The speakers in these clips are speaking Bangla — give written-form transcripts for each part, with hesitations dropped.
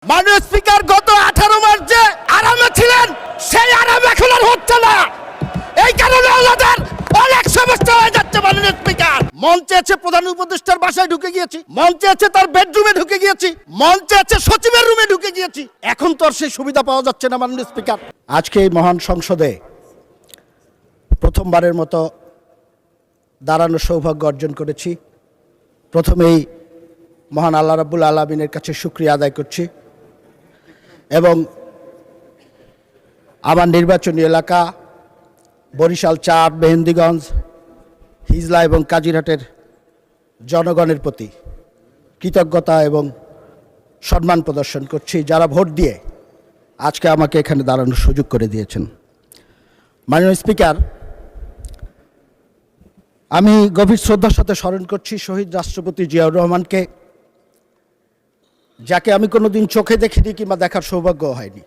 মাননীয় স্পিকার গত 18 মাস যে আরামে ছিলেন সেই আরাম এখন আর হচ্ছে না। এই কারণে আমাদের অনেক সমস্যা হয়ে যাচ্ছে। মাননীয় স্পিকার, মঞ্চে আছে প্রধান উপদেষ্টার বাসায় ঢুকে গিয়েছি, মঞ্চে আছে তার বেডরুমে ঢুকে গিয়েছি, মঞ্চে আছে সচিবের রুমে ঢুকে গিয়েছি। এখন তো আর সেই সুবিধা পাওয়া যাচ্ছে না। মাননীয় স্পিকার, আজকে এই মহান সংসদে প্রথমবারের মতো দাঁড়ানোর সৌভাগ্য অর্জন করেছি। প্রথমেই মহান আল্লাহ রাব্বুল আলামিনের কাছে শুকরিয়া আদায় করছি এবং আমার নির্বাচনী এলাকা বরিশাল ৪, মেহেন্দিগঞ্জ, হিজলা এবং কাজিরহাটের জনগণের প্রতি কৃতজ্ঞতা এবং সম্মান প্রদর্শন করছি, যারা ভোট দিয়ে আজকে আমাকে এখানে দাঁড়ানোর সুযোগ করে দিয়েছেন। মাননীয় স্পিকার, আমি গভীর শ্রদ্ধার সাথে স্মরণ করছি শহীদ রাষ্ট্রপতি জিয়াউর রহমানকে, যাকে আমি কোনোদিন চোখে দেখিনি কিংবা দেখার সৌভাগ্য হয়নি,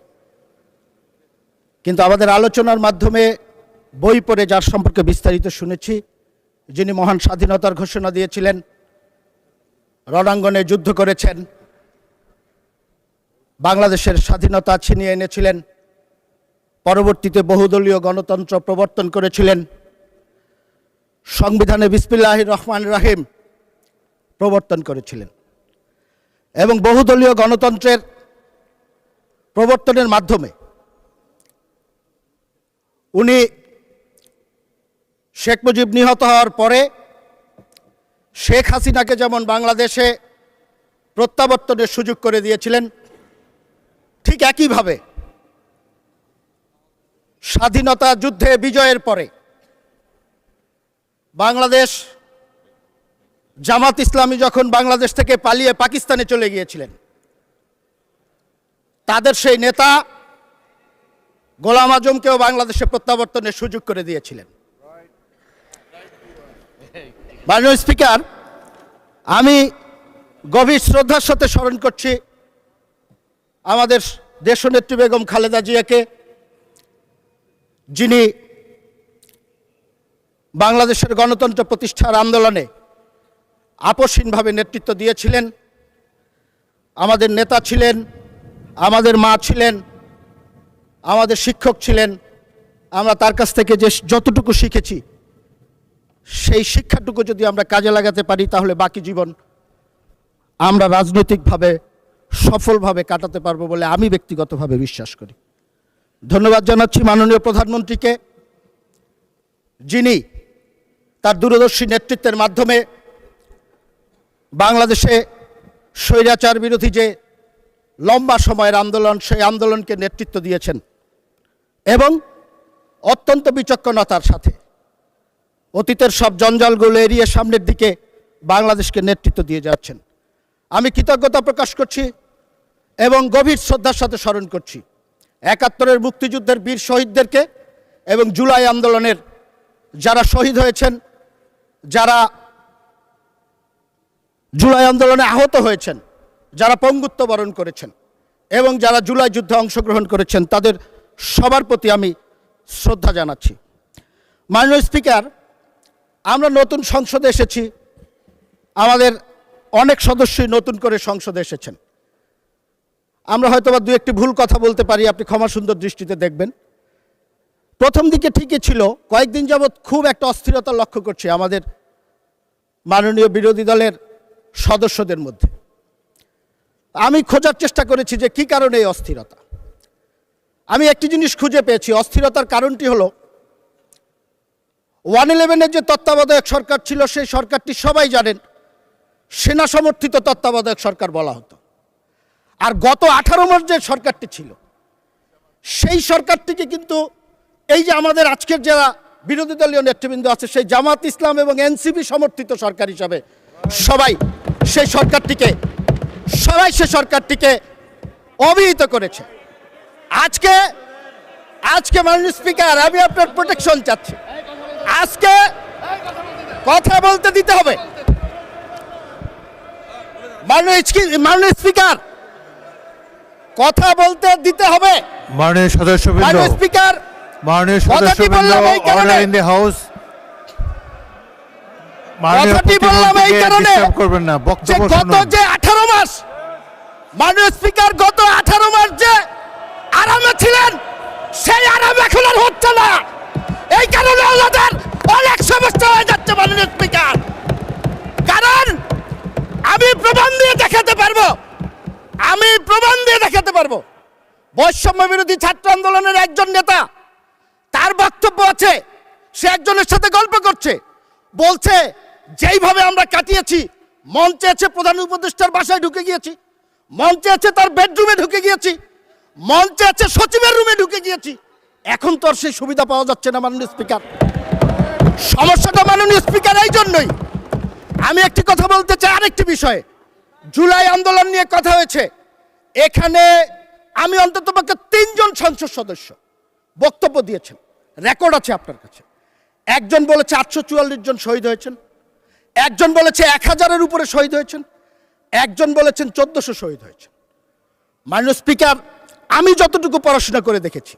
কিন্তু আমাদের আলোচনার মাধ্যমে বই পড়ে যার সম্পর্কে বিস্তারিত শুনেছি, যিনি মহান স্বাধীনতার ঘোষণা দিয়েছিলেন, রণাঙ্গনে যুদ্ধ করেছেন, বাংলাদেশের স্বাধীনতা ছিনিয়ে এনেছিলেন, পরবর্তীতে বহুদলীয় গণতন্ত্র প্রবর্তন করেছিলেন, সংবিধানে বিসমিল্লাহির রহমানির রহিম প্রবর্তন করেছিলেন এবং বহুদলীয় গণতন্ত্রের প্রবর্তনের মাধ্যমে উনি শেখ মুজিব নিহত হওয়ার পরে শেখ হাসিনাকে যেমন বাংলাদেশে প্রত্যাবর্তনের সুযোগ করে দিয়েছিলেন, ঠিক একইভাবে স্বাধীনতা যুদ্ধে বিজয়ের পরে বাংলাদেশ জামাত ইসলামী যখন বাংলাদেশ থেকে পালিয়ে পাকিস্তানে চলে গিয়েছিলেন, তাদের সেই নেতা গোলাম আজমকেও বাংলাদেশে প্রত্যাবর্তনের সুযোগ করে দিয়েছিলেন। মাননীয় স্পিকার, আমি গভীর শ্রদ্ধার সাথে স্মরণ করছি আমাদের দেশনেত্রী বেগম খালেদা জিয়াকে, যিনি বাংলাদেশের গণতন্ত্র প্রতিষ্ঠার আন্দোলনে আপসহীনভাবে নেতৃত্ব দিয়েছিলেন। আমাদের নেতা ছিলেন, আমাদের মা ছিলেন, আমাদের শিক্ষক ছিলেন। আমরা তার কাছ থেকে যে যতটুকু শিখেছি সেই শিক্ষাটুকু যদি আমরা কাজে লাগাতে পারি, তাহলে বাকি জীবন আমরা রাজনৈতিকভাবে সফলভাবে কাটাতে পারবো বলে আমি ব্যক্তিগতভাবে বিশ্বাস করি। ধন্যবাদ জানাচ্ছি মাননীয় প্রধানমন্ত্রীকে, যিনি তার দূরদর্শী নেতৃত্বের মাধ্যমে বাংলাদেশে স্বৈরাচার বিরোধী যে লম্বা সময়ের আন্দোলন, সেই আন্দোলনকে নেতৃত্ব দিয়েছেন এবং অত্যন্ত বিচক্ষণতার সাথে অতীতের সব জঞ্জালগুলো এড়িয়ে সামনের দিকে বাংলাদেশকে নেতৃত্ব দিয়ে যাচ্ছেন। আমি কৃতজ্ঞতা প্রকাশ করছি এবং গভীর শ্রদ্ধার সাথে স্মরণ করছি ৭১-এর মুক্তিযুদ্ধের বীর শহীদদেরকে এবং জুলাই আন্দোলনের যারা শহীদ হয়েছেন, যারা জুলাই আন্দোলনে আহত হয়েছেন, যারা পঙ্গুত্ব বরণ করেছেন এবং যারা জুলাই যুদ্ধে অংশগ্রহণ করেছেন, তাদের সবার প্রতি আমি শ্রদ্ধা জানাচ্ছি। মাননীয় স্পিকার, আমরা নতুন সংসদে এসেছি, আমাদের অনেক সদস্যই নতুন করে সংসদে এসেছেন। আমরা হয়তোবা দু একটি ভুল কথা বলতে পারি, আপনি ক্ষমা সুন্দর দৃষ্টিতে দেখবেন। প্রথম দিকে ঠিকই ছিল, কয়েকদিন যাবৎ খুব একটা অস্থিরতা লক্ষ্য করছি আমাদের মাননীয় বিরোধী দলের সদস্যদের মধ্যে। আমি খোঁজার চেষ্টা করেছি যে কী কারণে এই অস্থিরতা। আমি একটি জিনিস খুঁজে পেয়েছি, অস্থিরতার কারণটি হলো 111-এর যে তত্ত্বাবধায়ক সরকার ছিল, সেই সরকারটি সবাই জানেন সেনা সমর্থিত তত্ত্বাবধায়ক সরকার বলা হতো। আর গত 18 মাস যে সরকারটি ছিল, সেই সরকারটিকে কিন্তু এই যে আমাদের আজকের যারা বিরোধী দলীয় নেতৃবৃন্দ আছে, সেই জামাত ইসলাম এবং এনসিপি সমর্থিত সরকার হিসাবে সবাই সেই সরকারটিকে অভিহিত করেছে। আজকে মাননীয় স্পিকার, আমি আপনার প্রোটেকশন চাচ্ছি। আজকে কথা বলতে দিতে হবে। মাননীয় স্পিকার, কথা বলতে দিতে হবে। মাননীয় সদস্যবৃন্দ, মাননীয় স্পিকার, মাননীয় সদস্যবৃন্দ, অর্ডার ইন দ্য হাউস। মাননীয় প্রতিমন্ত্রীকে ডিস্টার্ব করবেন না, বক্তব্য শুনুন। গত যে 18 মাস মাননীয় স্পিকার, গত 18 মাস যে আরামে ছিলেন সেই আরাম এখন আর হচ্ছে না। এই কারণে আমাদের অনেক সমস্যা হয়ে যাচ্ছে মাননীয় স্পিকার। কারণ আমি প্রমাণ দিয়ে দেখাতে পারবো বৈষম্য বিরোধী ছাত্র আন্দোলনের একজন নেতা, তার বক্তব্য আছে, সে একজনের সাথে গল্প করছে, বলছে যেইভাবে আমরা কাটিয়েছি, মঞ্চে আছে প্রধান উপদেষ্টার বাসায় ঢুকে গিয়েছি, মঞ্চে আছে তার বেডরুমে ঢুকে গিয়েছি, মঞ্চে আছে সচিবের রুমে ঢুকে গিয়েছি, এখন তো আর সেই সুবিধা পাওয়া যাচ্ছে না মাননীয় স্পিকার। সমস্যাটা মাননীয় স্পিকার এই জন্যই। আমি একটি কথা বলতে চাই আরেকটি বিষয়ে। জুলাই আন্দোলন নিয়ে কথা হয়েছে, এখানে আমি অন্ততপক্ষে 3 জন সংসদ সদস্য বক্তব্য দিয়েছেন, রেকর্ড আছে আপনার কাছে। একজন বলেছে 844 জন শহীদ হয়েছেন, একজন বলেছে 1000-এর উপরে শহীদ হয়েছেন, একজন বলেছেন 1400 শহীদ হয়েছেন। মাননীয় স্পিকার, আমি যতটুকু পড়াশোনা করে দেখেছি,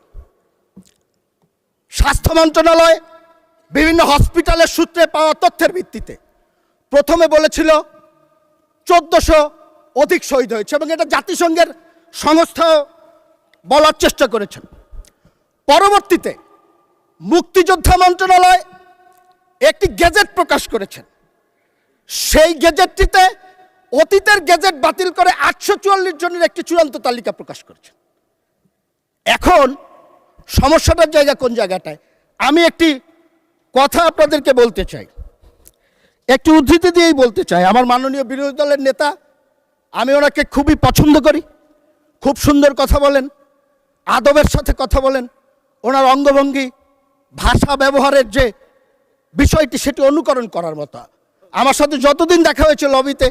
স্বাস্থ্য মন্ত্রণালয় বিভিন্ন হসপিটালের সূত্রে পাওয়া তথ্যের ভিত্তিতে প্রথমে বলেছিল 1400 অধিক শহীদ হয়েছে, এবং এটা জাতিসংঘের সংস্থা বলার চেষ্টা করেছেন। পরবর্তীতে মুক্তিযোদ্ধা মন্ত্রণালয় একটি গেজেট প্রকাশ করেছেন, সেই গেজেটটিতে অতীতের গেজেট বাতিল করে 844 জনের একটি চূড়ান্ত তালিকা প্রকাশ করেছেন। এখন সমস্যাটার জায়গা কোন জায়গাটায়? আমি একটি কথা আপনাদেরকে বলতে চাই, একটি উদ্ধৃতি দিয়েই বলতে চাই। আমার মাননীয় বিরোধী দলের নেতা, আমি ওনাকে খুবই পছন্দ করি, খুব সুন্দর কথা বলেন, আদবের সাথে কথা বলেন, ওনার অঙ্গভঙ্গি, ভাষা ব্যবহারের যে বিষয়টি সেটি অনুকরণ করার মতো। আমার সাথে যতদিন দেখা হয়েছে লবিতে,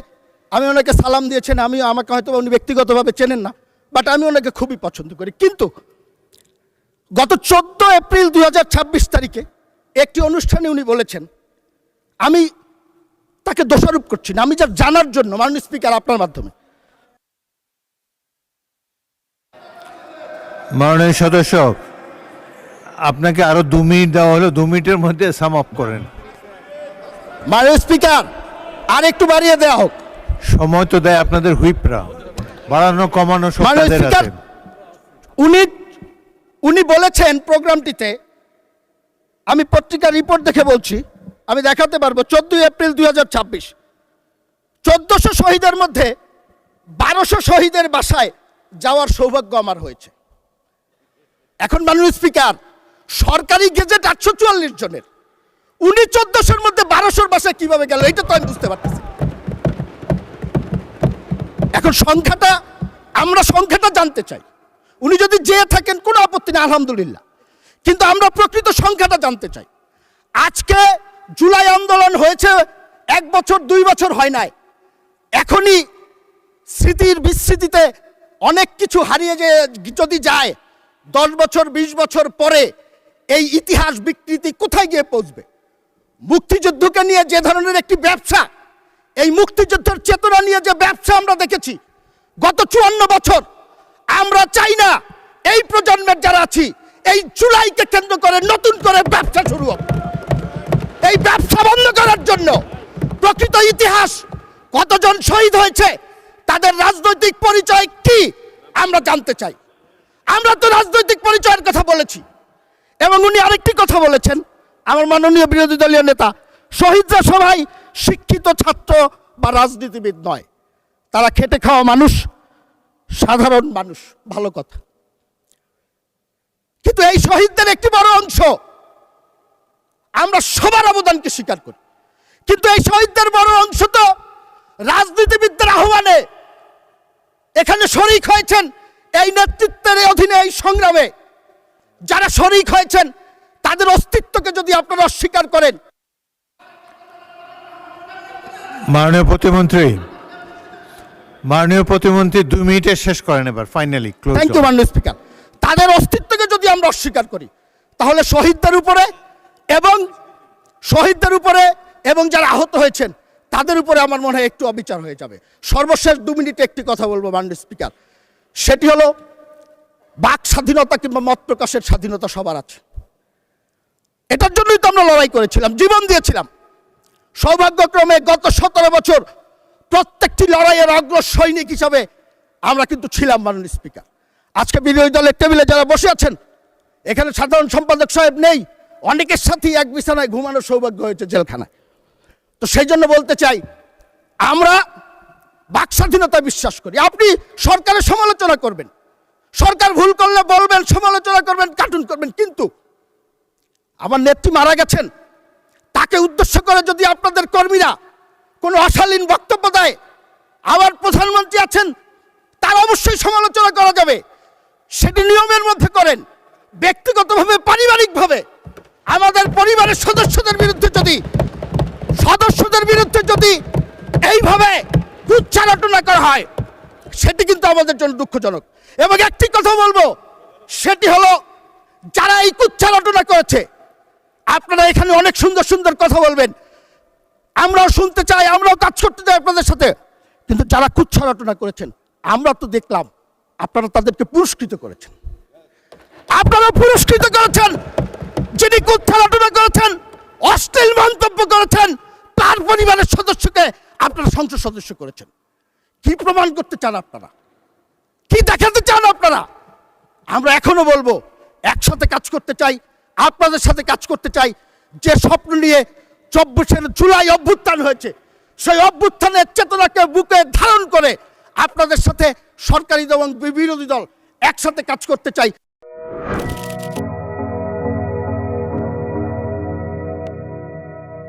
আমি ওনাকে সালাম দিয়েছেন, আমাকে হয়তো উনি ব্যক্তিগতভাবে চেনেন না, বাট আমি ওনাকে খুবই পছন্দ করি। কিন্তু গত 14 এপ্রিল 2026 তারিখে একটি অনুষ্ঠানে উনি বলেছেন, আমি তাকে দোষারোপ করছি না, আমি যা জানার জন্য মাননীয় স্পিকার আপনার মাধ্যমে। মাননীয় সদস্য, আপনাকে আরো 2 মিনিট দেওয়া হলো, 2 মিনিটের মধ্যে সাম আপ করেন। মাননীয় স্পিকার, আর একটু বাড়িয়ে দেওয়া হোক। সময় তো দেয় আপনাদের হুইপরা, বাড়ানো কমানো সব মাননীয় তাদের স্পিকার, আছে। উনি বলেছেন প্রোগ্রামটিতে, আমি পত্রিকার রিপোর্ট দেখে বলছি, আমি দেখাতে পারবো, 14 এপ্রিল 2026 1400 শহীদের মধ্যে 1200 শহীদের বাসায় যাওয়ার সৌভাগ্য আমার হয়েছে। এখন মাননীয় স্পিকার, সরকারি গেজেট 844 জনের, উনি 1400-র মধ্যে 1200-র বাসায় কিভাবে গেল, এটা তো আমি বুঝতে পারতেছি। এখন আমরা সংখ্যাটা জানতে চাই। উনি যদি যেয়ে থাকেন কোনো আপত্তি নেই, আলহামদুলিল্লাহ, কিন্তু আমরা প্রকৃত সংখ্যাটা জানতে চাই। আজকে জুলাই আন্দোলন হয়েছে 1 বছর 2 বছর হয় নাই, এখনই স্মৃতির বিস্মৃতিতে অনেক কিছু হারিয়ে যদি যায়, 10 বছর 20 বছর পরে এই ইতিহাস বিকৃতি কোথায় গিয়ে পৌঁছবে? মুক্তিযুদ্ধকে নিয়ে যে ধরনের একটি ব্যবসা, এই মুক্তিযুদ্ধের চেতনা নিয়ে যে ব্যবসা আমরা দেখেছি গত 54 বছর, আমরা চাই না এই প্রজন্মের যারা আছি এই জুলাইকে কেন্দ্র করে নতুন করে ব্যবসা শুরু হোক। এই ব্যবসা বন্ধ করার জন্য প্রকৃত ইতিহাস, কতজন শহীদ হয়েছে, তাদের রাজনৈতিক পরিচয় কি আমরা জানতে চাই। আমরা তো রাজনৈতিক পরিচয়ের কথা বলেছি। এবং উনি আরেকটি কথা বলেছেন, আমার মাননীয় বিরোধী দলীয় নেতা, শহীদরা সবাই শিক্ষিত ছাত্র বা রাজনীতিবিদ নয়, তারা খেটে খাওয়া মানুষ, সাধারণ মানুষ। ভালো কথা, কিন্তু এই শহীদদের একটি বড় অংশ আমরা সবার অবদানকে স্বীকার করি, কিন্তু এই শহীদদের বড় অংশ তো রাজনীতিবিদদের আহ্বানে এখানে শরিক হয়েছেন। এই নেতৃত্বের অধীনে এই সংগ্রামে যারা শরিক হয়েছেন, তাদের অস্তিত্বকে যদি আপনারা অস্বীকার করেন। মাননীয় প্রতিমন্ত্রী 2 মিনিটে শেষ করেন এবার, ফাইনালি ক্লোজ। থ্যাংক ইউ মাননীয় স্পিকার। তাদের অস্তিত্বকে যদি আমরা অস্বীকার করি, তাহলে শহীদদের উপরে এবং যারা আহত হয়েছেন তাদের উপরে আমার মনে হয় একটু অবিচার হয়ে যাবে। সর্বশেষ 2 মিনিটে একটি কথা বলবো মাননীয় স্পিকার, সেটি হলো বাক স্বাধীনতা কিংবা মত প্রকাশের স্বাধীনতা সবার আছে। এটার জন্যই তো আমরা লড়াই করেছিলাম, জীবন দিয়েছিলাম। সৌভাগ্যক্রমে গত 17 বছর প্রত্যেকটি লড়াইয়ের অগ্র সৈনিক হিসাবে আমরা কিন্তু ছিলাম মাননীয় স্পিকার। আজকে বিরোধী দলের টেবিলে যারা বসে আছেন, এখানে সাধারণ সম্পাদক সাহেব নেই, অনেকের সাথেই এক বিছানায় ঘুমানোর সৌভাগ্য হয়েছে জেলখানায়। তো সেই জন্য বলতে চাই, আমরা বাক স্বাধীনতায় বিশ্বাস করি। আপনি সরকারের সমালোচনা করবেন, সরকার ভুল করলে বলবেন, সমালোচনা করবেন, কার্টুন করবেন, কিন্তু আমার নেত্রী মারা গেছেন, তাকে উদ্দেশ্য করে যদি আপনাদের কর্মীরা কোনো অশালীন বক্তব্য দেয়, আবার প্রধানমন্ত্রী আছেন, তার অবশ্যই সমালোচনা করা যাবে, সেটি নিয়মের মধ্যে করেন। ব্যক্তিগতভাবে, পারিবারিকভাবে আমাদের পরিবারের সদস্যদের বিরুদ্ধে যদি এইভাবে উচ্চারণা করা হয়, সেটি কিন্তু আমাদের জন্য দুঃখজনক। এবং একটি কথা বলবো, সেটি হলো যারা এই কুচ্ছারটনা করেছে, আপনারা এখানে অনেক সুন্দর সুন্দর কথা বলবেন, আমরাও শুনতে চাই, আমরাও কাজ করতে চাই আপনাদের সাথে, কিন্তু যারা কুচ্ছারটনা করেছেন আমরা তো দেখলাম আপনারা তাদেরকে পুরস্কৃত করেছেন। আপনারা পুরস্কৃত করেছেন যিনি কুচ্ছারটনা করেছেন, অশ্লীল মন্তব্য করেছেন, তার পরিবারের সদস্যকে আপনারা সংসদ সদস্য করেছেন। কি প্রমাণ করতে চান আপনারা? কি দেখাতে চান আপনারা? আমরা এখনো বলবো, একসাথে কাজ করতে চাই, আপনাদের সাথে কাজ করতে চাই। যে স্বপ্ন নিয়ে 24 জুলাই অভ্যুত্থান হয়েছে, সেই অভ্যুত্থানের চেতনাকে বুকে ধারণ করে আপনাদের সাথে সরকারি দল এবং বিরোধী দল একসাথে কাজ করতে চাই।